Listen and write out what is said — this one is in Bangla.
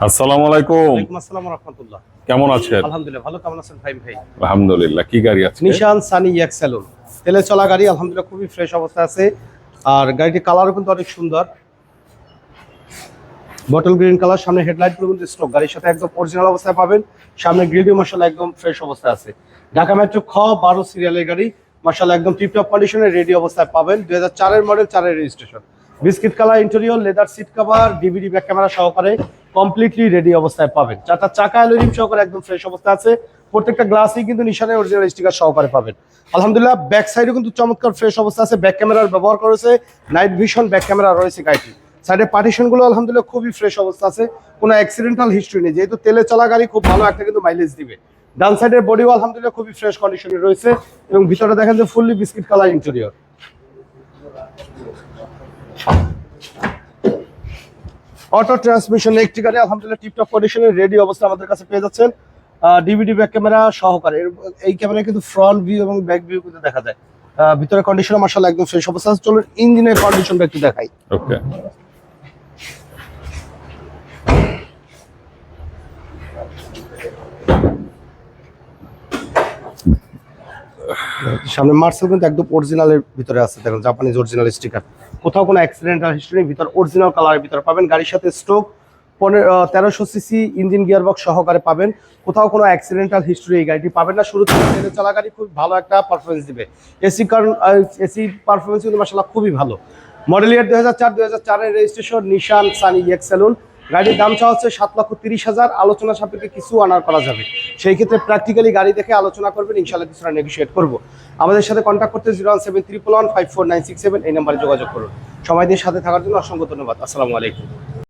আসসালামু আলাইকুম। ওয়ালাইকুম আসসালাম ওয়া রাহমাতুল্লাহ। কেমন আছেন? আলহামদুলিল্লাহ ভালো। কেমন আছেন ভাই? আলহামদুলিল্লাহ। কি গাড়ি আছে? নিশান সানি এক্সেলুন, তেলে চলা গাড়ি, আলহামদুলিল্লাহ খুবই ফ্রেশ অবস্থায় আছে। আর গাড়িটির কালারও কিন্তু অনেক সুন্দর, বটল গ্রিন কালার। সামনে হেডলাইটগুলো কিন্তু স্টক, গাড়ির সাথে একদম অরিজিনাল অবস্থায় পাবেন। সামনে গ্রিলটি মাশাআল্লাহ একদম ফ্রেশ অবস্থায় আছে। ঢাকা মেট্রো খ 12 সিরিয়ালের গাড়ি, মাশাআল্লাহ একদম টিপটপ কন্ডিশনে রেডি অবস্থায় পাবেন। 2004 এর মডেল, 4 এর registration, biscuit colour interior, leather seat cover, DVD back camera সহকারে কমপ্লিটলি রেডি অবস্থায় পাবেন। চারটা চাকা অ্যালুমিনিয়াম সহকারে একদম ফ্রেশ অবস্থা আছে। প্রত্যেকটা গ্লাসই কিন্তু নিশানের অরিজিনাল স্টিকার সহকারে পাবেন। আলহামদুলিল্লাহ ব্যাক সাইডেও কিন্তু চমৎকার ফ্রেশ অবস্থা আছে। ব্যাক ক্যামেরার ব্যবহার করেছে, নাইট ভিশন ব্যাক ক্যামেরা রয়েছে গাড়িটি। সাইডের পার্টিশনগুলো আলহামদুলিল্লাহ খুবই ফ্রেশ অবস্থা আছে, কোনো অ্যাক্সিডেন্টাল হিস্ট্রি নেই, যেহেতু তেলে চলা গাড়ি খুব ভালো একটা কিন্তু মাইলেজ দিবে। ডান সাইডের বডিও আলহামদুলিল্লাহ খুবই ফ্রেশ কন্ডিশনে রয়েছে এবং ভিতরে দেখেন যে fully biscuit colour interior. Auto transmission একটি গাড়ি, আলহামদুলিল্লাহ টিপটপ কন্ডিশনে রেডি অবস্থা আমাদের কাছে পেয়ে যাচ্ছেন। ডিভিডি ব্যাক ক্যামেরা সহকারে। এই ক্যামেরা কিন্তু ফ্রন্ট ভিউ এবং ব্যাক ভিউ কিন্তু দেখা যায়। ভিতরে কন্ডিশন মাশাআল্লাহ একদম ফ্রেশ অবস্থা আছে। চলুন ইঞ্জিনের কন্ডিশনটা একটু দেখাই। ওকে। সামনে মার্সেল কিন্তু একদম অরিজিনালের ভিতরে আছে, দেখুন জাপানিজ অরিজিনাল স্টিকার। কোথাও কোনো অ্যাক্সিডেন্টাল হিস্ট্রি, ভিতর অরিজিনাল কালারের ভিতরে পাবেন। গাড়ির সাথে স্ট্রোক 1300 সিসি ইঞ্জিন গিয়ারবক্স সহকারে পাবেন। কোথাও কোনো অ্যাক্সিডেন্টাল হিস্ট্রি এই গাড়িটি পাবেন না। শুরু থেকে তেলে চলা গাড়ি, খুব ভালো একটা পারফরমেন্স দিবে। এসি পারফরমেন্স কিন্তু মাশাআল্লাহ খুবই ভালো। মডেল ইয়ার 2004 এর রেজিস্ট্রেশন, নিশান সানি এক্সেলুন। গাড়ির দাম চাওয়া হচ্ছে 7,30,000। আলোচনা সাপেক্ষে কিছু আনার করা যাবে। সেই ক্ষেত্রে প্র্যাকটিক্যালি গাড়ি দেখে আলোচনা করবেন, ইনশাআল্লাহ কিছুটা নেগোশিয়েট করবো। আমাদের সাথে কন্ট্যাক্ট করতে 01711 54967 এই নাম্বারে যোগাযোগ করুন। সময় দিয়ে সাথে থাকার জন্য অসংখ্য ধন্যবাদ। আসসালামু আলাইকুম।